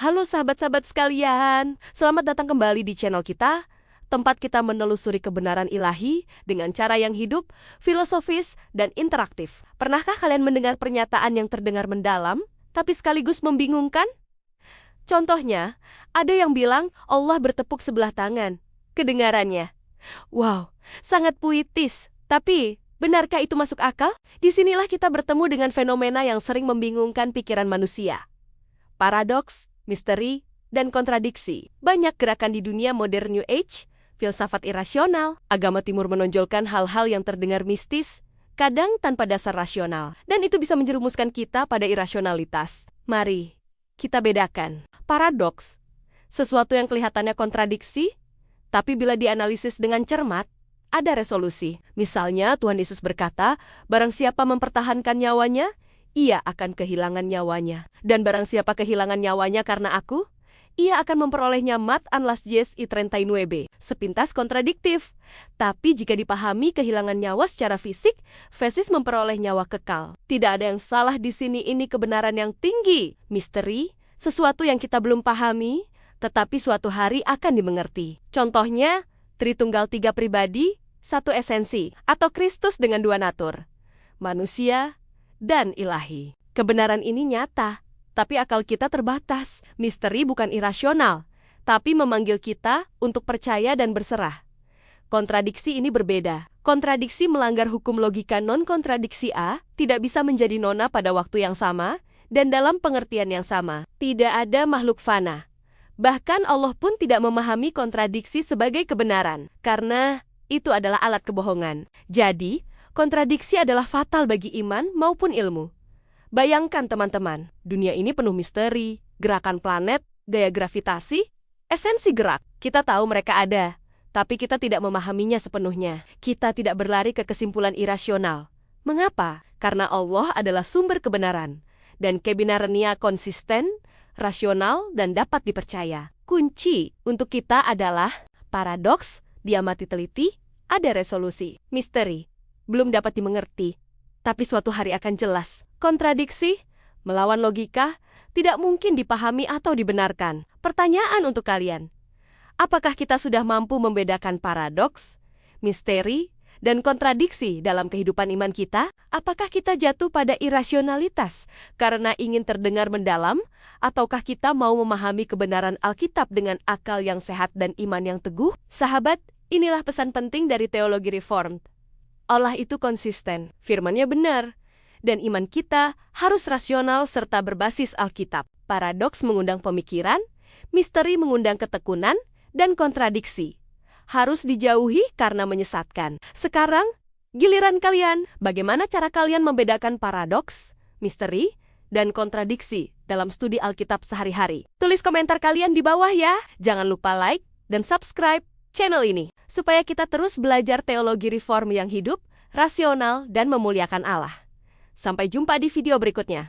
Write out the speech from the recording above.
Halo sahabat-sahabat sekalian, selamat datang kembali di channel kita, tempat kita menelusuri kebenaran ilahi dengan cara yang hidup, filosofis, dan interaktif. Pernahkah kalian mendengar pernyataan yang terdengar mendalam, tapi sekaligus membingungkan? Contohnya, ada yang bilang Allah bertepuk sebelah tangan. Kedengarannya, wow, sangat puitis, tapi benarkah itu masuk akal? Disinilah kita bertemu dengan fenomena yang sering membingungkan pikiran manusia. Paradoks, misteri, dan kontradiksi. Banyak gerakan di dunia modern New Age, filsafat irasional, agama timur menonjolkan hal-hal yang terdengar mistis, kadang tanpa dasar rasional. Dan itu bisa menjerumuskan kita pada irasionalitas. Mari kita bedakan. Paradoks, sesuatu yang kelihatannya kontradiksi, tapi bila dianalisis dengan cermat, ada resolusi. Misalnya Tuhan Yesus berkata, barang siapa mempertahankan nyawanya, ia akan kehilangan nyawanya. Dan barang siapa kehilangan nyawanya karena aku, ia akan memperolehnya mat-an las yes y 39. Sepintas kontradiktif. Tapi jika dipahami kehilangan nyawa secara fisik, versus memperoleh nyawa kekal. Tidak ada yang salah di sini, ini kebenaran yang tinggi. Misteri, sesuatu yang kita belum pahami, tetapi suatu hari akan dimengerti. Contohnya, Tritunggal tiga pribadi, satu esensi, atau Kristus dengan dua natur. Manusia dan ilahi. Kebenaran ini nyata, tapi akal kita terbatas. Misteri bukan irasional, tapi memanggil kita untuk percaya dan berserah. Kontradiksi ini berbeda. Kontradiksi melanggar hukum logika non-kontradiksi A, tidak bisa menjadi nona pada waktu yang sama, dan dalam pengertian yang sama. Tidak ada makhluk fana. Bahkan Allah pun tidak memahami kontradiksi sebagai kebenaran, karena itu adalah alat kebohongan. Jadi, kontradiksi adalah fatal bagi iman maupun ilmu. Bayangkan teman-teman, dunia ini penuh misteri, gerakan planet, gaya gravitasi, esensi gerak. Kita tahu mereka ada, tapi kita tidak memahaminya sepenuhnya. Kita tidak berlari ke kesimpulan irasional. Mengapa? Karena Allah adalah sumber kebenaran, dan kebenarannya konsisten, rasional, dan dapat dipercaya. Kunci untuk kita adalah paradoks, diamati teliti, ada resolusi. Misteri belum dapat dimengerti, tapi suatu hari akan jelas. Kontradiksi, melawan logika, tidak mungkin dipahami atau dibenarkan. Pertanyaan untuk kalian, apakah kita sudah mampu membedakan paradoks, misteri, dan kontradiksi dalam kehidupan iman kita? Apakah kita jatuh pada irasionalitas karena ingin terdengar mendalam, ataukah kita mau memahami kebenaran Alkitab dengan akal yang sehat dan iman yang teguh? Sahabat, inilah pesan penting dari teologi Reformed. Allah itu konsisten, firman-Nya benar, dan iman kita harus rasional serta berbasis Alkitab. Paradoks mengundang pemikiran, misteri mengundang ketekunan, dan kontradiksi harus dijauhi karena menyesatkan. Sekarang, giliran kalian. Bagaimana cara kalian membedakan paradoks, misteri, dan kontradiksi dalam studi Alkitab sehari-hari? Tulis komentar kalian di bawah ya. Jangan lupa like dan subscribe channel ini, supaya kita terus belajar teologi reform yang hidup, rasional, dan memuliakan Allah. Sampai jumpa di video berikutnya.